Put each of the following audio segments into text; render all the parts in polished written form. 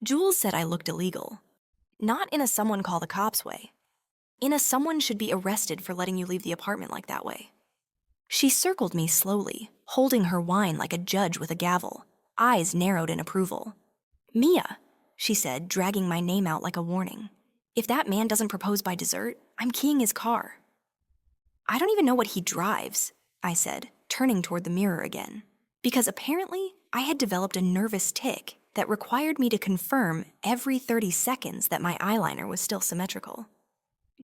Jules said I looked illegal. Not in a someone call the cops way. In a someone should be arrested for letting you leave the apartment like that way. She circled me slowly, holding her wine like a judge with a gavel, eyes narrowed in approval. Mia, she said, dragging my name out like a warning. If that man doesn't propose by dessert, I'm keying his car. I don't even know what he drives, I said, turning toward the mirror again, because apparently I had developed a nervous tic that required me to confirm every 30 seconds that my eyeliner was still symmetrical.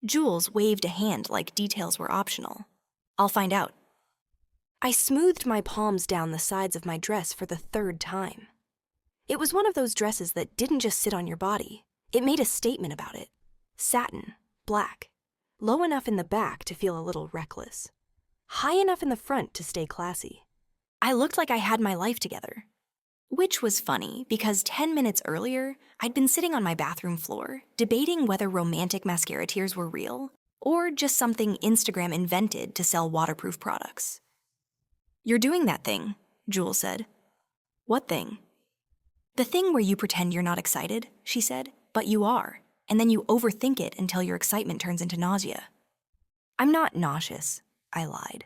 Jules waved a hand like details were optional. I'll find out. I smoothed my palms down the sides of my dress for the third time. It was one of those dresses that didn't just sit on your body. It made a statement about it. Satin, black, low enough in the back to feel a little reckless, high enough in the front to stay classy. I looked like I had my life together. Which was funny because 10 minutes earlier, I'd been sitting on my bathroom floor, debating whether romantic mascara tears were real or just something Instagram invented to sell waterproof products. You're doing that thing, Jules said. What thing? The thing where you pretend you're not excited, she said, but you are, and then you overthink it until your excitement turns into nausea. I'm not nauseous, I lied.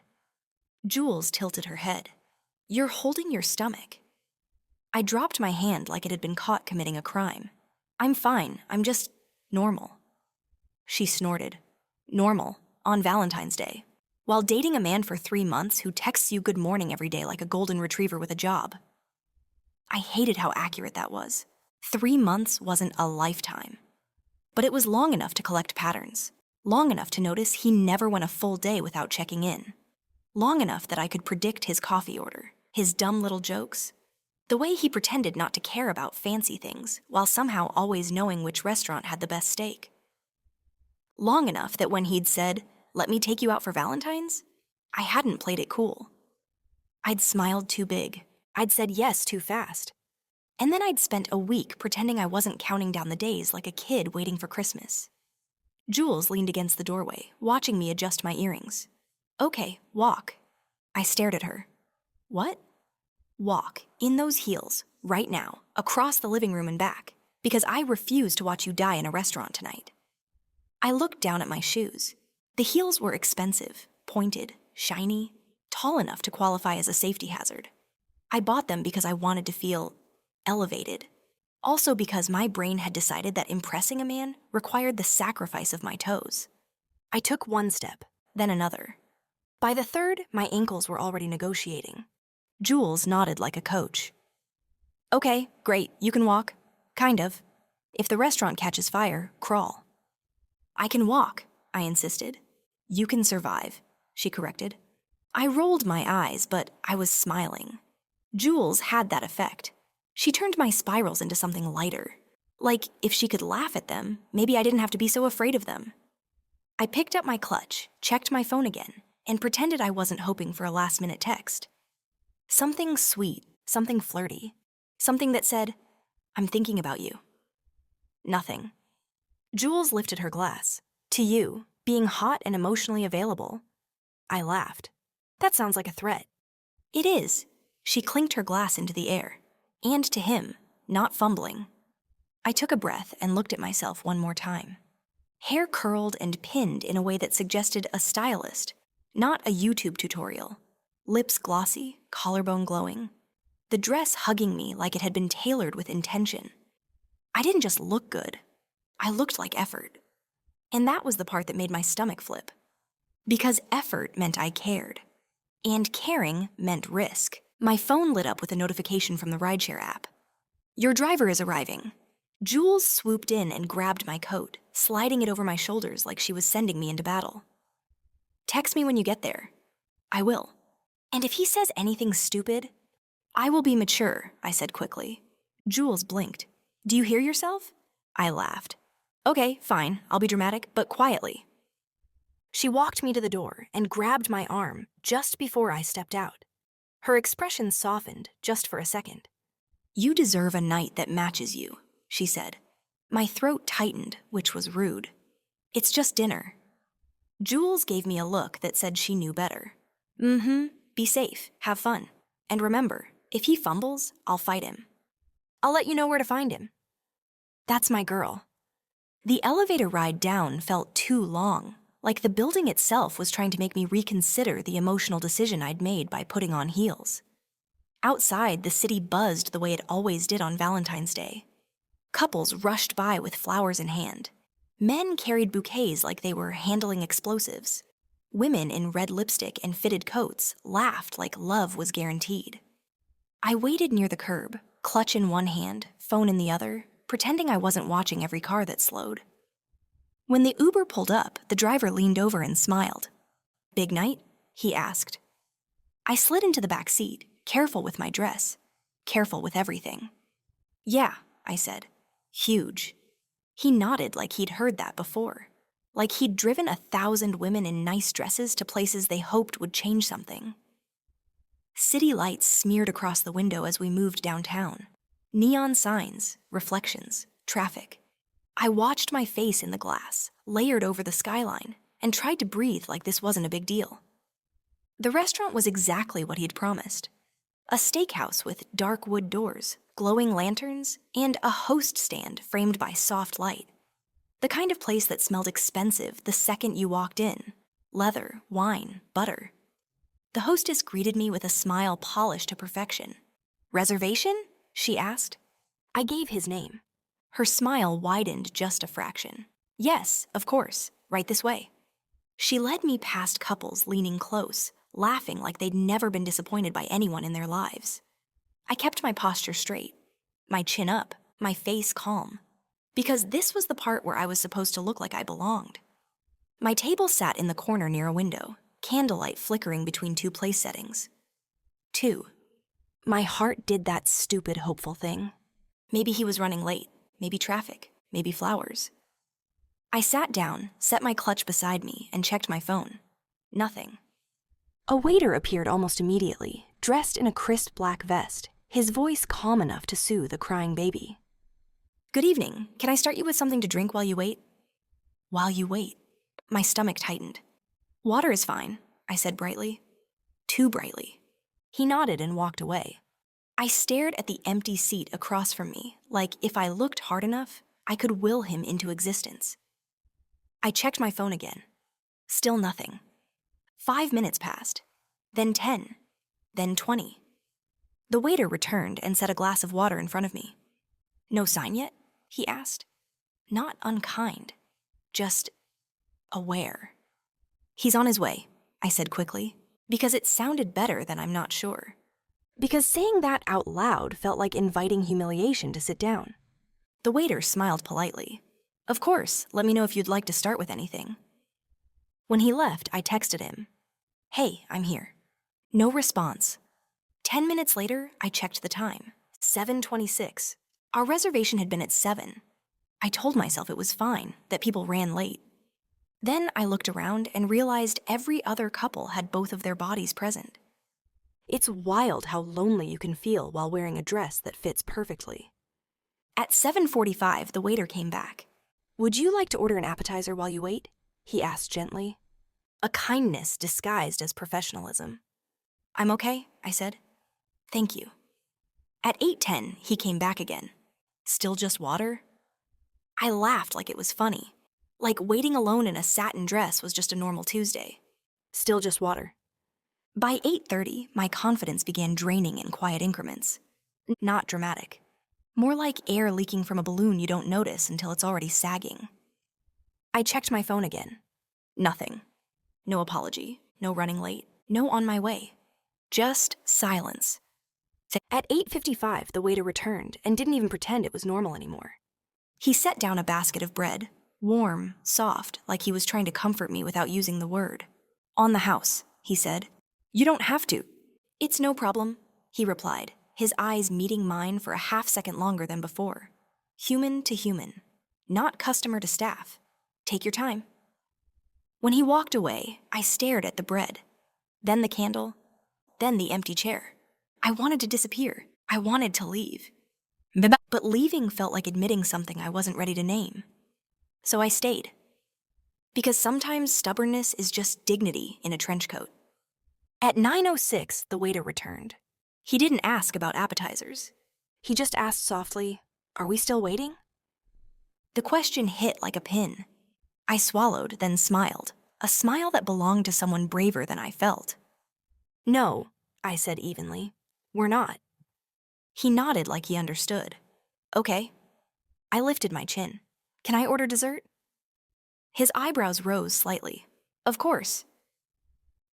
Jules tilted her head. You're holding your stomach. I dropped my hand like it had been caught committing a crime. I'm fine, I'm just normal. She snorted. Normal, on Valentine's Day, while dating a man for 3 months who texts you good morning every day like a golden retriever with a job. I hated how accurate that was. 3 months wasn't a lifetime. But it was long enough to collect patterns, long enough to notice he never went a full day without checking in, long enough that I could predict his coffee order, his dumb little jokes, the way he pretended not to care about fancy things while somehow always knowing which restaurant had the best steak. Long enough that when he'd said, "Let me take you out for Valentine's," I hadn't played it cool. I'd smiled too big. I'd said yes too fast. And then I'd spent a week pretending I wasn't counting down the days like a kid waiting for Christmas. Jules leaned against the doorway, watching me adjust my earrings. Okay, walk. I stared at her. What? Walk, in those heels, right now, across the living room and back, because I refuse to watch you die in a restaurant tonight. I looked down at my shoes. The heels were expensive, pointed, shiny, tall enough to qualify as a safety hazard. I bought them because I wanted to feel elevated. Also because my brain had decided that impressing a man required the sacrifice of my toes. I took one step, then another. By the third, my ankles were already negotiating. Jules nodded like a coach. Okay, great, you can walk. Kind of. If the restaurant catches fire, crawl. I can walk, I insisted. You can survive, she corrected. I rolled my eyes, but I was smiling. Jules had that effect. She turned my spirals into something lighter. Like, if she could laugh at them, maybe I didn't have to be so afraid of them. I picked up my clutch, checked my phone again, and pretended I wasn't hoping for a last-minute text. Something sweet, something flirty, something that said, "I'm thinking about you." Nothing. Jules lifted her glass. To you, being hot and emotionally available. I laughed. That sounds like a threat. It is. She clinked her glass into the air. And to him, not fumbling. I took a breath and looked at myself one more time. Hair curled and pinned in a way that suggested a stylist, not a YouTube tutorial. Lips glossy, collarbone glowing. The dress hugging me like it had been tailored with intention. I didn't just look good. I looked like effort. And that was the part that made my stomach flip. Because effort meant I cared. And caring meant risk. My phone lit up with a notification from the rideshare app. Your driver is arriving. Jules swooped in and grabbed my coat, sliding it over my shoulders like she was sending me into battle. Text me when you get there. I will. And if he says anything stupid, I will be mature, I said quickly. Jules blinked. Do you hear yourself? I laughed. Okay, fine, I'll be dramatic, but quietly. She walked me to the door and grabbed my arm just before I stepped out. Her expression softened just for a second. You deserve a night that matches you, she said. My throat tightened, which was rude. It's just dinner. Jules gave me a look that said she knew better. Be safe, have fun. And remember, if he fumbles, I'll fight him. I'll let you know where to find him. That's my girl. The elevator ride down felt too long, like the building itself was trying to make me reconsider the emotional decision I'd made by putting on heels. Outside, the city buzzed the way it always did on Valentine's Day. Couples rushed by with flowers in hand. Men carried bouquets like they were handling explosives. Women in red lipstick and fitted coats laughed like love was guaranteed. I waited near the curb, clutch in one hand, phone in the other, pretending I wasn't watching every car that slowed. When the Uber pulled up, the driver leaned over and smiled. "Big night?" he asked. I slid into the back seat, careful with my dress, careful with everything. "Yeah," I said. "Huge." He nodded like he'd heard that before, like he'd driven 1,000 women in nice dresses to places they hoped would change something. City lights smeared across the window as we moved downtown. Neon signs, reflections, traffic. I watched my face in the glass, layered over the skyline, and tried to breathe like this wasn't a big deal. The restaurant was exactly what he'd promised. A steakhouse with dark wood doors, glowing lanterns, and a host stand framed by soft light. The kind of place that smelled expensive the second you walked in. Leather, wine, butter. The hostess greeted me with a smile polished to perfection. "Reservation?" she asked. I gave his name. Her smile widened just a fraction. "Yes, of course, right this way." She led me past couples leaning close, laughing like they'd never been disappointed by anyone in their lives. I kept my posture straight, my chin up, my face calm, because this was the part where I was supposed to look like I belonged. My table sat in the corner near a window, candlelight flickering between two place settings. 2. My heart did that stupid, hopeful thing. Maybe he was running late, maybe traffic, maybe flowers. I sat down, set my clutch beside me, and checked my phone. Nothing. A waiter appeared almost immediately, dressed in a crisp black vest, his voice calm enough to soothe a crying baby. "Good evening. Can I start you with something to drink while you wait?" While you wait. My stomach tightened. "Water is fine," I said brightly. Too brightly. He nodded and walked away. I stared at the empty seat across from me, like if I looked hard enough, I could will him into existence. I checked my phone again. Still nothing. 5 minutes passed, then 10, then 20. The waiter returned and set a glass of water in front of me. "No sign yet?" he asked. Not unkind, just aware. "He's on his way," I said quickly, because it sounded better than I'm not sure. Because saying that out loud felt like inviting humiliation to sit down. The waiter smiled politely. "Of course, let me know if you'd like to start with anything." When he left, I texted him, "Hey, I'm here." No response. 10 minutes later, I checked the time. 7:26. Our reservation had been at 7. I told myself it was fine, that people ran late. Then I looked around and realized every other couple had both of their bodies present. It's wild how lonely you can feel while wearing a dress that fits perfectly. At 7:45, the waiter came back. "Would you like to order an appetizer while you wait?" he asked gently. A kindness disguised as professionalism. "I'm okay," I said. "Thank you." At 8:10, he came back again. "Still just water?" I laughed like it was funny, like waiting alone in a satin dress was just a normal Tuesday. "Still just water." By 8:30, my confidence began draining in quiet increments. Not dramatic. More like air leaking from a balloon you don't notice until it's already sagging. I checked my phone again. Nothing. No apology, no running late, no on my way. Just silence. At 8:55, the waiter returned and didn't even pretend it was normal anymore. He set down a basket of bread, warm, soft, like he was trying to comfort me without using the word. "On the house," he said. "You don't have to." "It's no problem," he replied, his eyes meeting mine for a half-second longer than before. Human to human, not customer to staff. "Take your time." When he walked away, I stared at the bread, then the candle, then the empty chair. I wanted to disappear. I wanted to leave. But leaving felt like admitting something I wasn't ready to name. So I stayed. Because sometimes stubbornness is just dignity in a trench coat. At 9:06, the waiter returned. He didn't ask about appetizers. He just asked softly, "Are we still waiting?" The question hit like a pin. I swallowed, then smiled, a smile that belonged to someone braver than I felt. "No," I said evenly. "We're not." He nodded like he understood. "Okay." I lifted my chin. "Can I order dessert?" His eyebrows rose slightly. "Of course."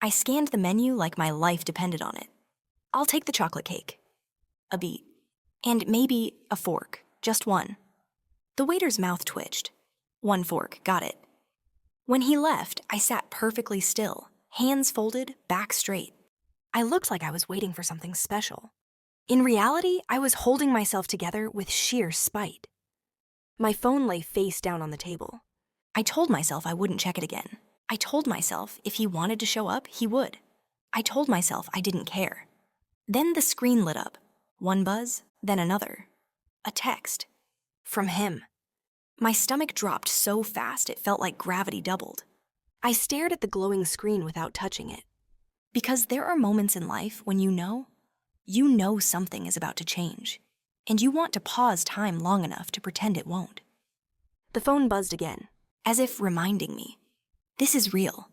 I scanned the menu like my life depended on it. "I'll take the chocolate cake." A beat. "And maybe a fork, just one." The waiter's mouth twitched. "One fork, got it." When he left, I sat perfectly still, hands folded, back straight. I looked like I was waiting for something special. In reality, I was holding myself together with sheer spite. My phone lay face down on the table. I told myself I wouldn't check it again. I told myself if he wanted to show up, he would. I told myself I didn't care. Then the screen lit up. One buzz, then another. A text. From him. My stomach dropped so fast it felt like gravity doubled. I stared at the glowing screen without touching it. Because there are moments in life when you know something is about to change, and you want to pause time long enough to pretend it won't. The phone buzzed again, as if reminding me, this is real.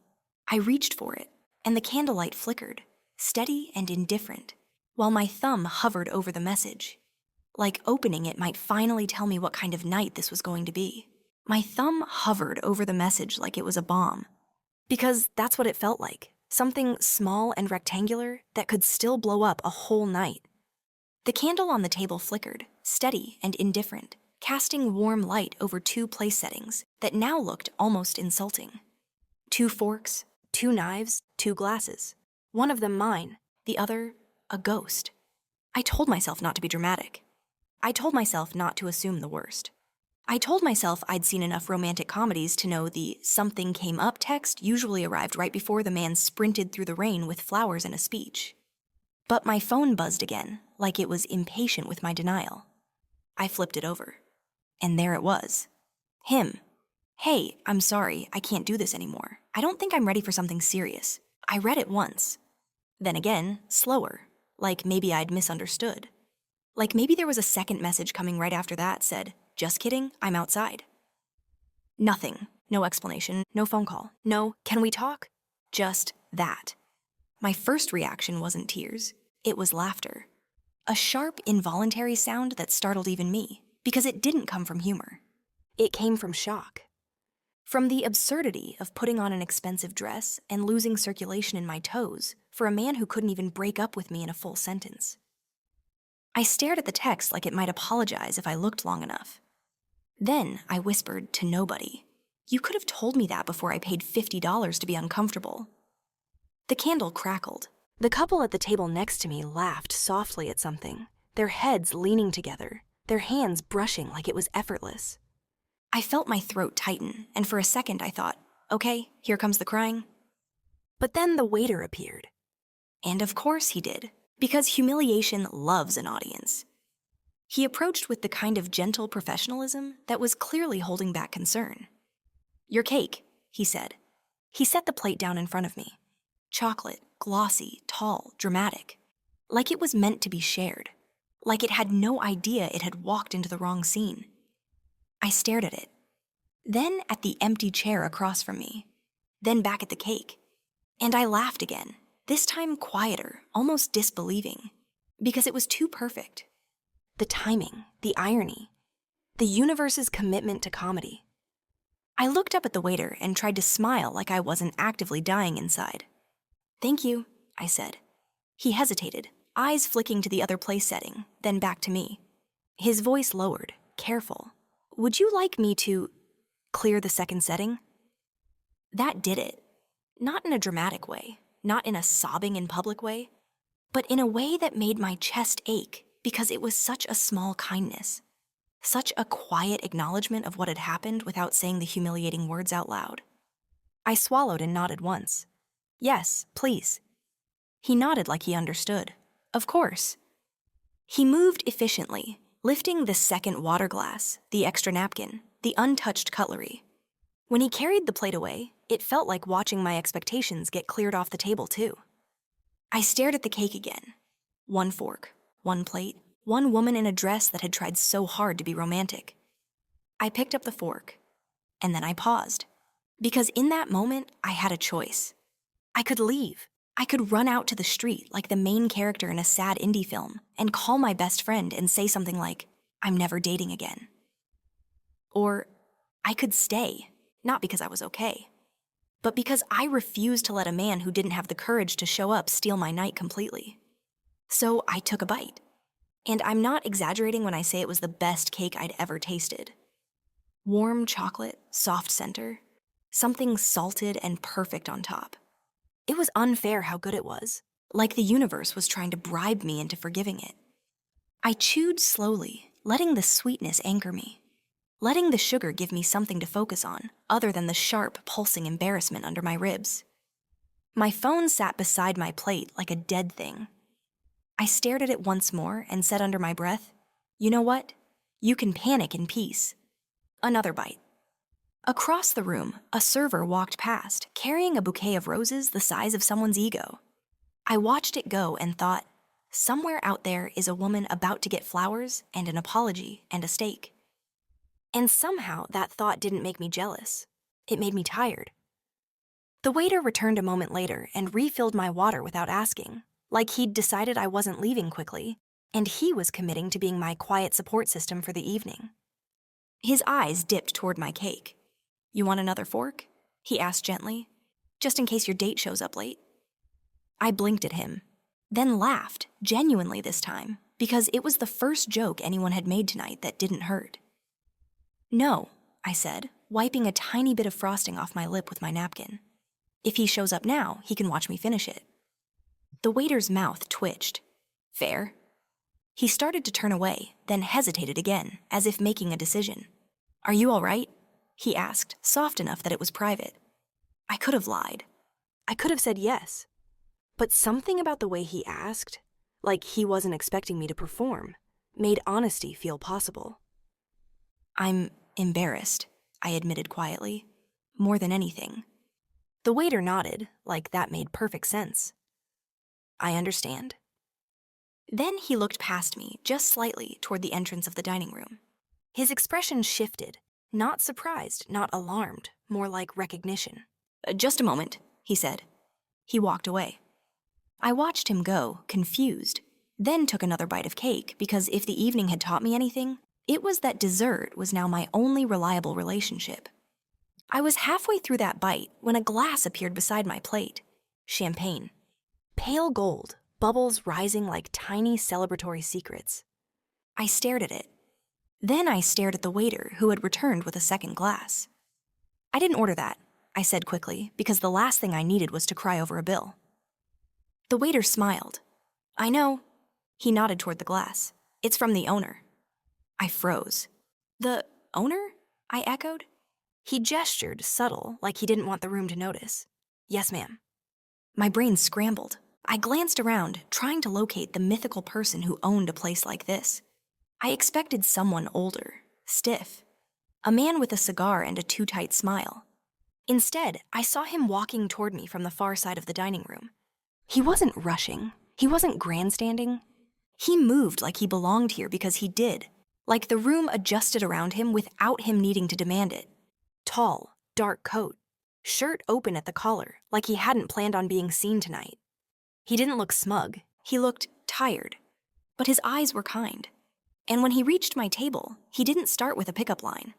I reached for it, and the candlelight flickered, steady and indifferent, while my thumb hovered over the message. Like opening it might finally tell me what kind of night this was going to be. My thumb hovered over the message like it was a bomb. Because that's what it felt like. Something small and rectangular that could still blow up a whole night. The candle on the table flickered, steady and indifferent, casting warm light over two place settings that now looked almost insulting. 2 forks, 2 knives, 2 glasses. One of them mine, the other a ghost. I told myself not to be dramatic. I told myself not to assume the worst. I told myself I'd seen enough romantic comedies to know the "something came up" text usually arrived right before the man sprinted through the rain with flowers and a speech. But my phone buzzed again, like it was impatient with my denial. I flipped it over. And there it was. Him. "Hey, I'm sorry, I can't do this anymore. I don't think I'm ready for something serious." I read it once. Then again, slower, like maybe I'd misunderstood. Like maybe there was a second message coming right after that said, "Just kidding, I'm outside." Nothing. No explanation, no phone call. No, "Can we talk?" Just that. My first reaction wasn't tears. It was laughter. A sharp, involuntary sound that startled even me, because it didn't come from humor. It came from shock. From the absurdity of putting on an expensive dress and losing circulation in my toes for a man who couldn't even break up with me in a full sentence. I stared at the text like it might apologize if I looked long enough. Then I whispered to nobody, "You could have told me that before I paid $50 to be uncomfortable." The candle crackled. The couple at the table next to me laughed softly at something, their heads leaning together, their hands brushing like it was effortless. I felt my throat tighten, and for a second I thought, okay, here comes the crying. But then the waiter appeared. And of course he did, because humiliation loves an audience. He approached with the kind of gentle professionalism that was clearly holding back concern. "Your cake," he said. He set the plate down in front of me. Chocolate, glossy, tall, dramatic. Like it was meant to be shared. Like it had no idea it had walked into the wrong scene. I stared at it. Then at the empty chair across from me. Then back at the cake. And I laughed again, this time quieter, almost disbelieving. Because it was too perfect. The timing, the irony, the universe's commitment to comedy. I looked up at the waiter and tried to smile like I wasn't actively dying inside. "Thank you," I said. He hesitated, eyes flicking to the other place setting, then back to me. His voice lowered, careful. "Would you like me to clear the second setting?" That did it. Not in a dramatic way, not in a sobbing in public way, but in a way that made my chest ache because it was such a small kindness. Such a quiet acknowledgement of what had happened without saying the humiliating words out loud. I swallowed and nodded once. "Yes, please." He nodded like he understood. "Of course." He moved efficiently, lifting the second water glass, the extra napkin, the untouched cutlery. When he carried the plate away, it felt like watching my expectations get cleared off the table too. I stared at the cake again. 1 fork, 1 plate, 1 woman in a dress that had tried so hard to be romantic. I picked up the fork, and then I paused. Because in that moment, I had a choice. I could leave. I could run out to the street like the main character in a sad indie film and call my best friend and say something like, "I'm never dating again." Or I could stay, not because I was okay, but because I refused to let a man who didn't have the courage to show up steal my night completely. So I took a bite. And I'm not exaggerating when I say it was the best cake I'd ever tasted. Warm chocolate, soft center, something salted and perfect on top. It was unfair how good it was, like the universe was trying to bribe me into forgiving it. I chewed slowly, letting the sweetness anchor me, letting the sugar give me something to focus on, other than the sharp, pulsing embarrassment under my ribs. My phone sat beside my plate like a dead thing. I stared at it once more and said under my breath, "You know what? You can panic in peace." Another bite. Across the room, a server walked past, carrying a bouquet of roses the size of someone's ego. I watched it go and thought, somewhere out there is a woman about to get flowers and an apology and a steak. And somehow that thought didn't make me jealous. It made me tired. The waiter returned a moment later and refilled my water without asking, like he'd decided I wasn't leaving quickly, and he was committing to being my quiet support system for the evening. His eyes dipped toward my cake. "You want another fork?" he asked gently, "just in case your date shows up late." I blinked at him, then laughed, genuinely this time, because it was the first joke anyone had made tonight that didn't hurt. "No," I said, wiping a tiny bit of frosting off my lip with my napkin. "If he shows up now, he can watch me finish it." The waiter's mouth twitched. "Fair." He started to turn away, then hesitated again, as if making a decision. "Are you all right?" he asked, soft enough that it was private. I could have lied. I could have said yes. But something about the way he asked, like he wasn't expecting me to perform, made honesty feel possible. "I'm embarrassed," I admitted quietly. "More than anything." The waiter nodded, like that made perfect sense. "I understand." Then he looked past me, just slightly, toward the entrance of the dining room. His expression shifted, not surprised, not alarmed, more like recognition. "Just a moment," he said. He walked away. I watched him go, confused, then took another bite of cake because if the evening had taught me anything, it was that dessert was now my only reliable relationship. I was halfway through that bite when a glass appeared beside my plate. Champagne. Pale gold, bubbles rising like tiny celebratory secrets. I stared at it. Then I stared at the waiter who had returned with a second glass. "I didn't order that," I said quickly, because the last thing I needed was to cry over a bill. The waiter smiled. "I know." He nodded toward the glass. "It's from the owner." I froze. "The owner?" I echoed. He gestured, subtle, like he didn't want the room to notice. "Yes, ma'am." My brain scrambled. I glanced around, trying to locate the mythical person who owned a place like this. I expected someone older, stiff, a man with a cigar and a too-tight smile. Instead, I saw him walking toward me from the far side of the dining room. He wasn't rushing. He wasn't grandstanding. He moved like he belonged here because he did, like the room adjusted around him without him needing to demand it. Tall, dark coat, shirt open at the collar, like he hadn't planned on being seen tonight. He didn't look smug. He looked tired. But his eyes were kind. And when he reached my table, he didn't start with a pickup line.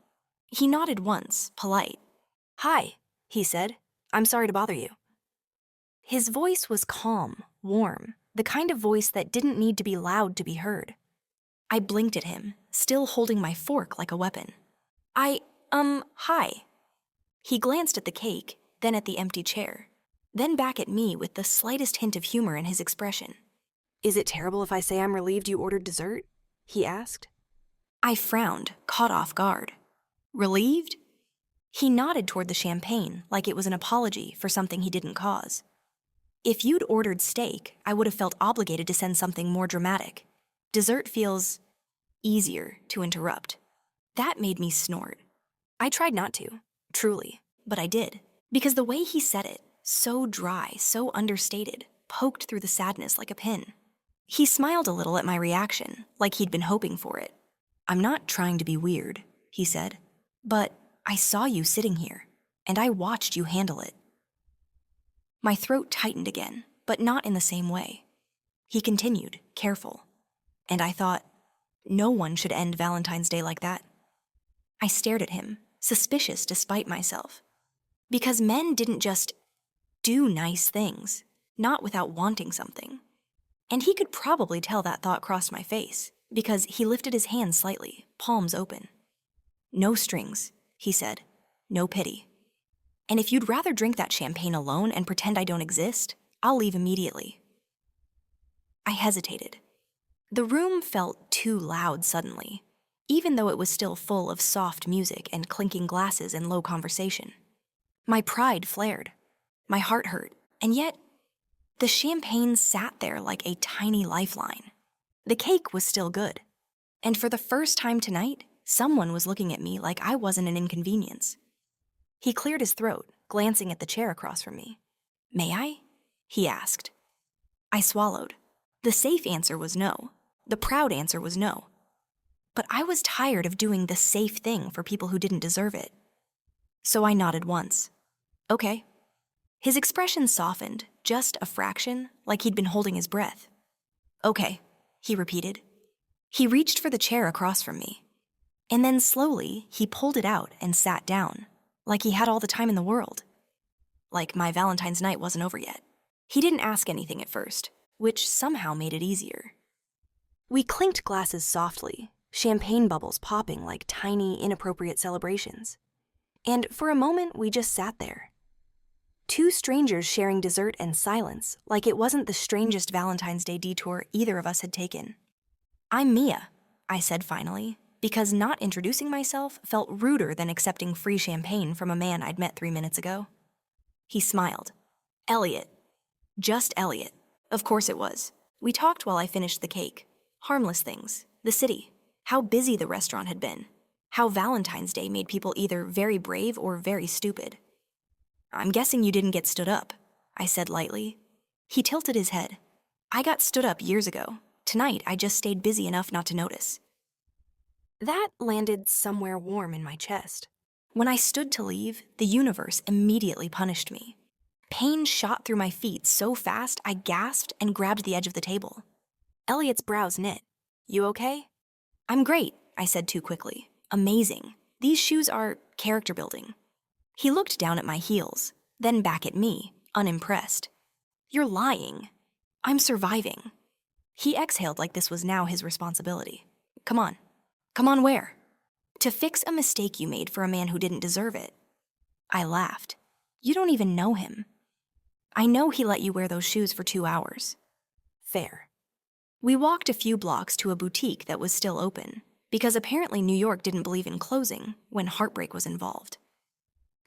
He nodded once, polite. "Hi," he said. "I'm sorry to bother you." His voice was calm, warm, the kind of voice that didn't need to be loud to be heard. I blinked at him, still holding my fork like a weapon. Hi." He glanced at the cake, then at the empty chair, then back at me with the slightest hint of humor in his expression. "Is it terrible if I say I'm relieved you ordered dessert?" he asked. I frowned, caught off guard. "Relieved?" He nodded toward the champagne like it was an apology for something he didn't cause. "If you'd ordered steak, I would have felt obligated to send something more dramatic. Dessert feels easier to interrupt." That made me snort. I tried not to, truly, but I did, because the way he said it, so dry, so understated, poked through the sadness like a pin. He smiled a little at my reaction, like he'd been hoping for it. "I'm not trying to be weird," he said. But I saw you sitting here, and I watched you handle it. My throat tightened again, but not in the same way. He continued, careful. And I thought, no one should end Valentine's Day like that. I stared at him, suspicious despite myself. Because men didn't just do nice things, not without wanting something. And he could probably tell that thought crossed my face, because he lifted his hand slightly, palms open. No strings, he said. No pity. And if you'd rather drink that champagne alone and pretend I don't exist, I'll leave immediately. I hesitated. The room felt too loud suddenly, even though it was still full of soft music and clinking glasses and low conversation. My pride flared. My heart hurt, and yet the champagne sat there like a tiny lifeline. The cake was still good. And for the first time tonight, someone was looking at me like I wasn't an inconvenience. He cleared his throat, glancing at the chair across from me. "May I?" he asked. I swallowed. The safe answer was no. The proud answer was no. But I was tired of doing the safe thing for people who didn't deserve it. So I nodded once. Okay. His expression softened, just a fraction, like he'd been holding his breath. Okay, he repeated. He reached for the chair across from me. And then slowly, he pulled it out and sat down, like he had all the time in the world. Like my Valentine's night wasn't over yet. He didn't ask anything at first, which somehow made it easier. We clinked glasses softly, champagne bubbles popping like tiny, inappropriate celebrations. And for a moment, we just sat there. Two strangers sharing dessert and silence, like it wasn't the strangest Valentine's Day detour either of us had taken. "I'm Mia," I said finally, because not introducing myself felt ruder than accepting free champagne from a man I'd met 3 minutes ago. He smiled. "Elliot." Just Elliot. Of course it was. We talked while I finished the cake. Harmless things. The city. How busy the restaurant had been. How Valentine's Day made people either very brave or very stupid. "I'm guessing you didn't get stood up," I said lightly. He tilted his head. "I got stood up years ago. Tonight, I just stayed busy enough not to notice." That landed somewhere warm in my chest. When I stood to leave, the universe immediately punished me. Pain shot through my feet so fast I gasped and grabbed the edge of the table. Elliot's brows knit. "You okay?" "I'm great," I said too quickly. "Amazing. These shoes are character building." He looked down at my heels, then back at me, unimpressed. "You're lying." "I'm surviving." He exhaled like this was now his responsibility. Come on. Come on where?" "To fix a mistake you made for a man who didn't deserve it." I laughed. "You don't even know him." "I know he let you wear those shoes for 2 hours." "Fair." We walked a few blocks to a boutique that was still open, because apparently New York didn't believe in closing when heartbreak was involved.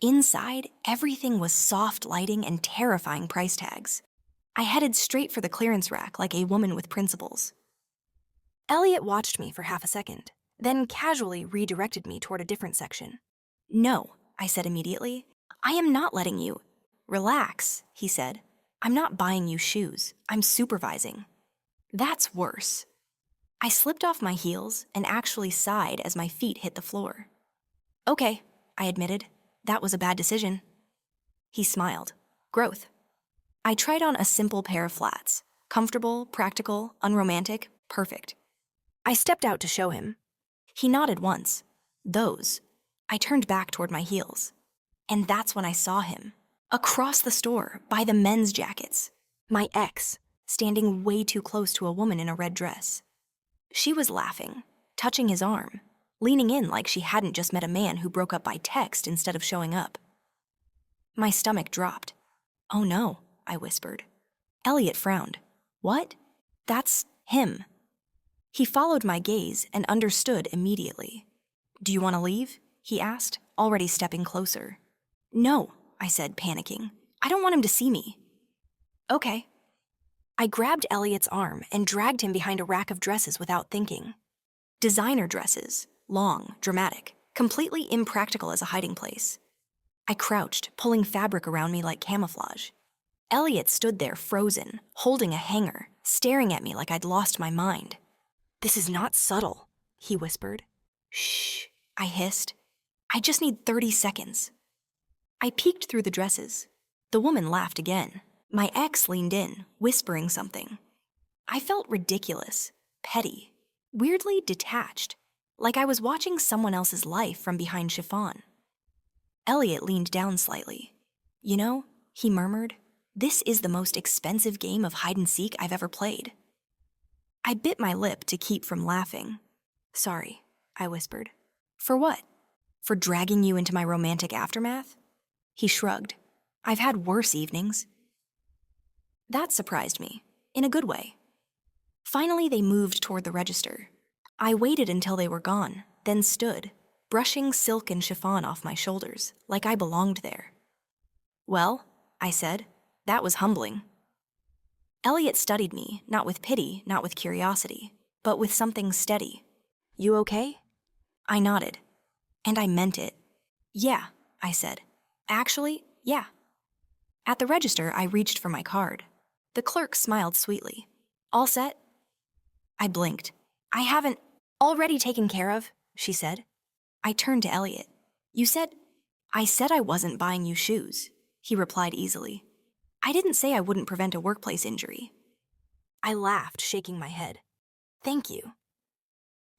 Inside, everything was soft lighting and terrifying price tags. I headed straight for the clearance rack like a woman with principles. Elliot watched me for half a second, then casually redirected me toward a different section. "No," I said immediately. "I am not letting you." "Relax," he said. "I'm not buying you shoes. I'm supervising." That's worse. I slipped off my heels and actually sighed as my feet hit the floor. "Okay," I admitted. "That was a bad decision." He smiled. "Growth." I tried on a simple pair of flats. Comfortable, practical, unromantic, perfect. I stepped out to show him. He nodded once. "Those." I turned back toward my heels. And that's when I saw him. Across the store, by the men's jackets. My ex, standing way too close to a woman in a red dress. She was laughing, touching his arm, leaning in like she hadn't just met a man who broke up by text instead of showing up. My stomach dropped. "Oh no," I whispered. Elliot frowned. "What?" "That's him." He followed my gaze and understood immediately. "Do you want to leave?" he asked, already stepping closer. "No," I said, panicking. "I don't want him to see me." "Okay." I grabbed Elliot's arm and dragged him behind a rack of dresses without thinking. Designer dresses, long, dramatic, completely impractical as a hiding place. I crouched, pulling fabric around me like camouflage. Elliot stood there frozen, holding a hanger, staring at me like I'd lost my mind. "This is not subtle," he whispered. "Shh," I hissed. I just need 30 seconds. I peeked through the dresses. The woman laughed again. My ex leaned in, whispering something. I felt ridiculous, petty, weirdly detached, like I was watching someone else's life from behind chiffon. Elliot leaned down slightly. You know, he murmured, this is the most expensive game of hide-and-seek I've ever played. I bit my lip to keep from laughing. Sorry, I whispered. For what? For dragging you into my romantic aftermath? He shrugged. I've had worse evenings. That surprised me, in a good way. Finally, they moved toward the register. I waited until they were gone, then stood, brushing silk and chiffon off my shoulders, like I belonged there. Well, I said, that was humbling. Elliot studied me, not with pity, not with curiosity, but with something steady. You okay? I nodded. And I meant it. Yeah, I said. Actually, yeah. At the register, I reached for my card. The clerk smiled sweetly. All set? I blinked. I haven't already taken care of, she said. I turned to Elliot. I said I wasn't buying you shoes, he replied easily. I didn't say I wouldn't prevent a workplace injury. I laughed, shaking my head. Thank you.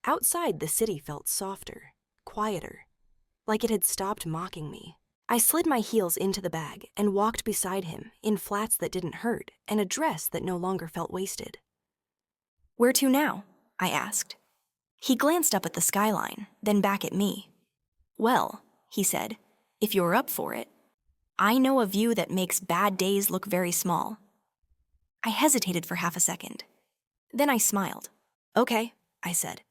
Outside, the city felt softer, quieter, like it had stopped mocking me. I slid my heels into the bag and walked beside him in flats that didn't hurt and a dress that no longer felt wasted. Where to now? I asked. He glanced up at the skyline, then back at me. Well, he said, if you're up for it. I know a view that makes bad days look very small. I hesitated for half a second. Then I smiled. Okay, I said.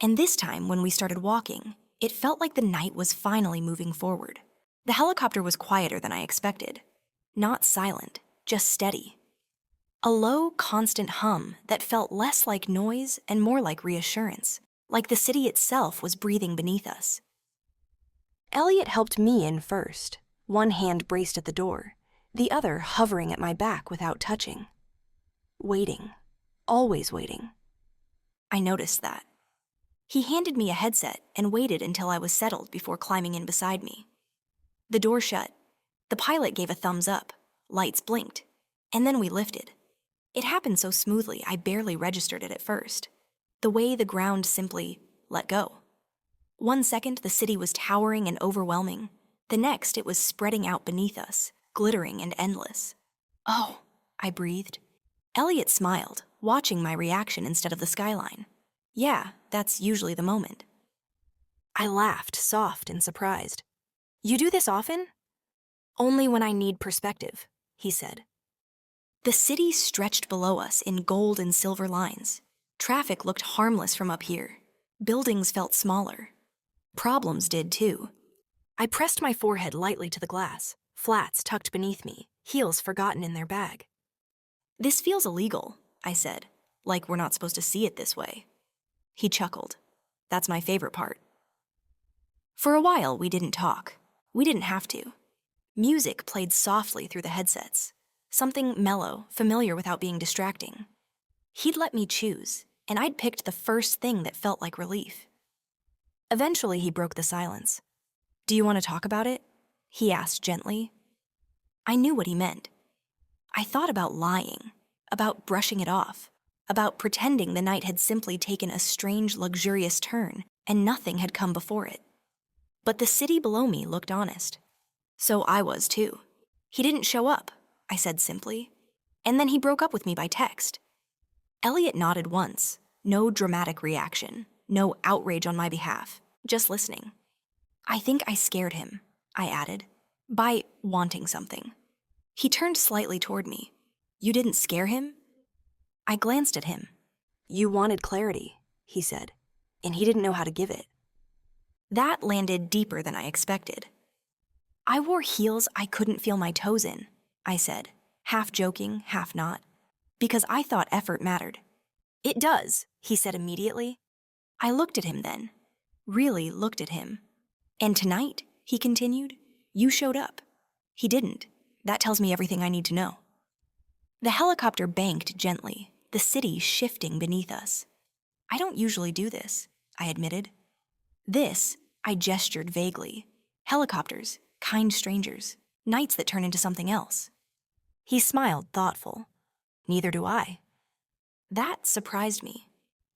And this time, when we started walking, it felt like the night was finally moving forward. The helicopter was quieter than I expected. Not silent, just steady. A low, constant hum that felt less like noise and more like reassurance, like the city itself was breathing beneath us. Elliot helped me in first, one hand braced at the door, the other hovering at my back without touching. Waiting. Always waiting. I noticed that. He handed me a headset and waited until I was settled before climbing in beside me. The door shut. The pilot gave a thumbs up. Lights blinked. And then we lifted. It happened so smoothly I barely registered it at first. The way the ground simply let go. 1 second, the city was towering and overwhelming. The next, it was spreading out beneath us, glittering and endless. Oh, I breathed. Elliot smiled, watching my reaction instead of the skyline. Yeah, that's usually the moment. I laughed, soft and surprised. You do this often? Only when I need perspective, he said. The city stretched below us in gold and silver lines. Traffic looked harmless from up here. Buildings felt smaller. Problems did too. I pressed my forehead lightly to the glass, flats tucked beneath me, heels forgotten in their bag. This feels illegal, I said, like we're not supposed to see it this way. He chuckled. That's my favorite part. For a while, we didn't talk. We didn't have to. Music played softly through the headsets. Something mellow, familiar without being distracting. He'd let me choose, and I'd picked the first thing that felt like relief. Eventually, he broke the silence. Do you want to talk about it? He asked gently. I knew what he meant. I thought about lying, about brushing it off, about pretending the night had simply taken a strange, luxurious turn and nothing had come before it. But the city below me looked honest. So I was too. He didn't show up, I said simply. And then he broke up with me by text. Elliot nodded once. No dramatic reaction. No outrage on my behalf. Just listening. I think I scared him, I added, by wanting something. He turned slightly toward me. You didn't scare him? I glanced at him. You wanted clarity, he said, and he didn't know how to give it. That landed deeper than I expected. I wore heels I couldn't feel my toes in, I said, half joking, half not, because I thought effort mattered. It does, he said immediately. I looked at him then, really looked at him. And tonight, he continued, you showed up. He didn't. That tells me everything I need to know. The helicopter banked gently, the city shifting beneath us. I don't usually do this, I admitted. This, I gestured vaguely. Helicopters, kind strangers, nights that turn into something else. He smiled, thoughtful. Neither do I. That surprised me.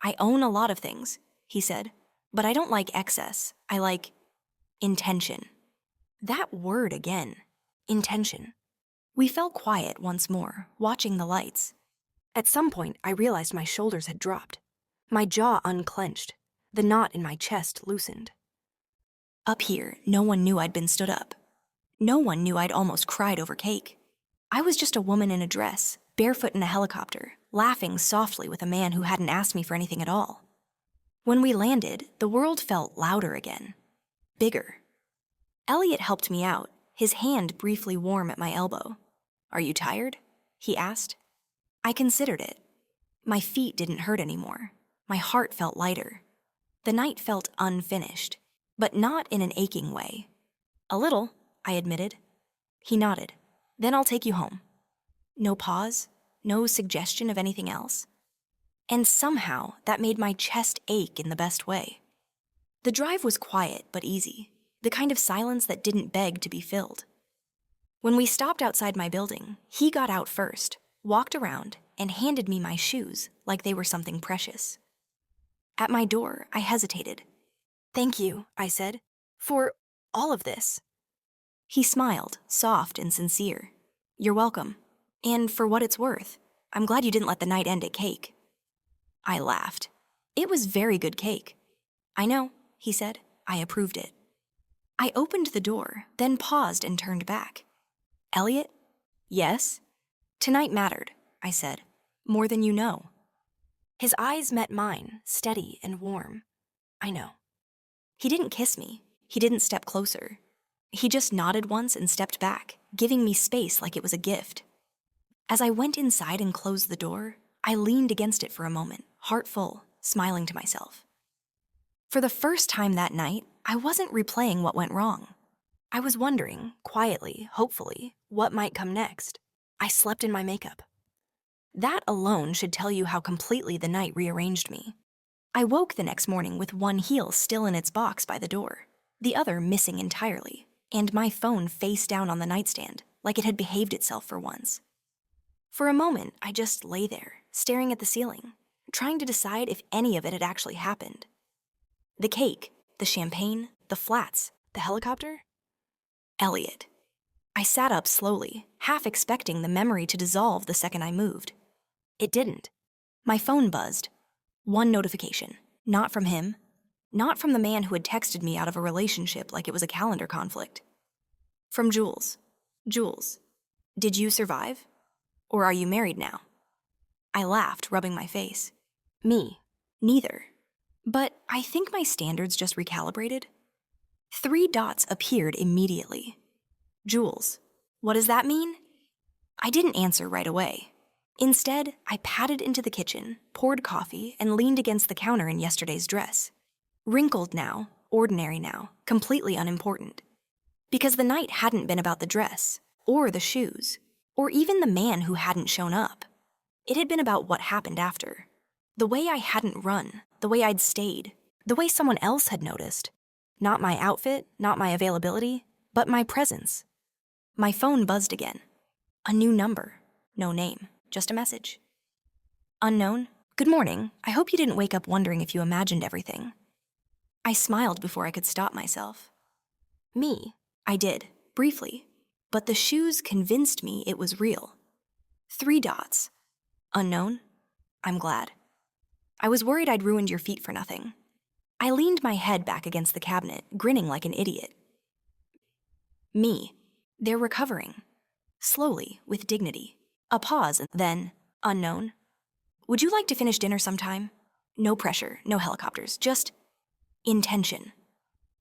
I own a lot of things, he said, but I don't like excess. I like intention. That word again. Intention. We fell quiet once more, watching the lights. At some point, I realized my shoulders had dropped. My jaw unclenched. The knot in my chest loosened. Up here, no one knew I'd been stood up. No one knew I'd almost cried over cake. I was just a woman in a dress, barefoot in a helicopter, laughing softly with a man who hadn't asked me for anything at all. When we landed, the world felt louder again. Bigger. Elliot helped me out, his hand briefly warm at my elbow. "Are you tired?" he asked. I considered it. My feet didn't hurt anymore. My heart felt lighter. The night felt unfinished, but not in an aching way. "A little," I admitted. He nodded. "Then I'll take you home." No pause, no suggestion of anything else. And somehow that made my chest ache in the best way. The drive was quiet but easy, the kind of silence that didn't beg to be filled. When we stopped outside my building, he got out first, walked around, and handed me my shoes like they were something precious. At my door, I hesitated. "Thank you," I said, "for all of this." He smiled, soft and sincere. "You're welcome. And for what it's worth, I'm glad you didn't let the night end at cake." I laughed. "It was very good cake." "I know," he said. I approved it. I opened the door, then paused and turned back. "Elliot?" "Yes?" "Tonight mattered," I said. "More than you know." His eyes met mine, steady and warm. "I know." He didn't kiss me. He didn't step closer. He just nodded once and stepped back, giving me space like it was a gift. As I went inside and closed the door, I leaned against it for a moment, heart full, smiling to myself. For the first time that night, I wasn't replaying what went wrong. I was wondering, quietly, hopefully, what might come next. I slept in my makeup. That alone should tell you how completely the night rearranged me. I woke the next morning with one heel still in its box by the door, the other missing entirely, and my phone face down on the nightstand, like it had behaved itself for once. For a moment, I just lay there, staring at the ceiling, trying to decide if any of it had actually happened. The cake, the champagne, the flats, the helicopter. Elliot. I sat up slowly, half expecting the memory to dissolve the second I moved. It didn't. My phone buzzed. One notification. Not from him. Not from the man who had texted me out of a relationship like it was a calendar conflict. From Jules. "Jules, did you survive? Or are you married now?" I laughed, rubbing my face. "Me. Neither. But I think my standards just recalibrated." 3 dots appeared immediately. "Jules, what does that mean?" I didn't answer right away. Instead, I padded into the kitchen, poured coffee, and leaned against the counter in yesterday's dress. Wrinkled now, ordinary now, completely unimportant. Because the night hadn't been about the dress, or the shoes, or even the man who hadn't shown up. It had been about what happened after. The way I hadn't run, the way I'd stayed, the way someone else had noticed. Not my outfit, not my availability, but my presence. My phone buzzed again. A new number. No name, just a message. "Unknown, good morning. I hope you didn't wake up wondering if you imagined everything." I smiled before I could stop myself. Me, I did, briefly. But the shoes convinced me it was real. 3 dots. Unknown, I'm glad. I was worried I'd ruined your feet for nothing. I leaned my head back against the cabinet, grinning like an idiot. Me, they're recovering. Slowly, with dignity. A pause, and then, unknown. Would you like to finish dinner sometime? No pressure, no helicopters, just intention.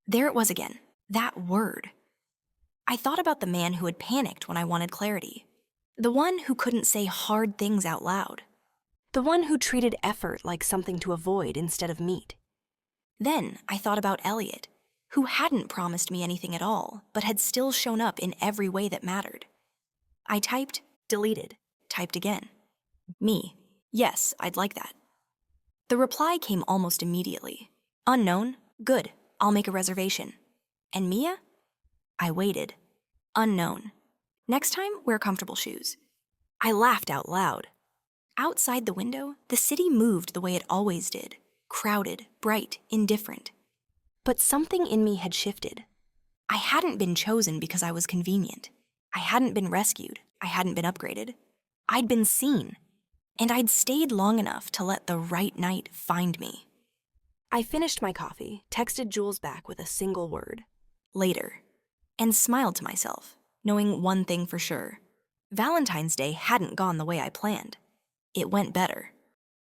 There it was again, that word. I thought about the man who had panicked when I wanted clarity. The one who couldn't say hard things out loud. The one who treated effort like something to avoid instead of meet. Then I thought about Elliot, who hadn't promised me anything at all, but had still shown up in every way that mattered. I typed, deleted, typed again. Me, yes, I'd like that. The reply came almost immediately. Unknown, good, I'll make a reservation. And Mia? I waited. Unknown. Next time, wear comfortable shoes. I laughed out loud. Outside the window, the city moved the way it always did. Crowded, bright, indifferent. But something in me had shifted. I hadn't been chosen because I was convenient. I hadn't been rescued. I hadn't been upgraded. I'd been seen. And I'd stayed long enough to let the right night find me. I finished my coffee, texted Jules back with a single word. Later. And smiled to myself, knowing one thing for sure. Valentine's Day hadn't gone the way I planned. It went better.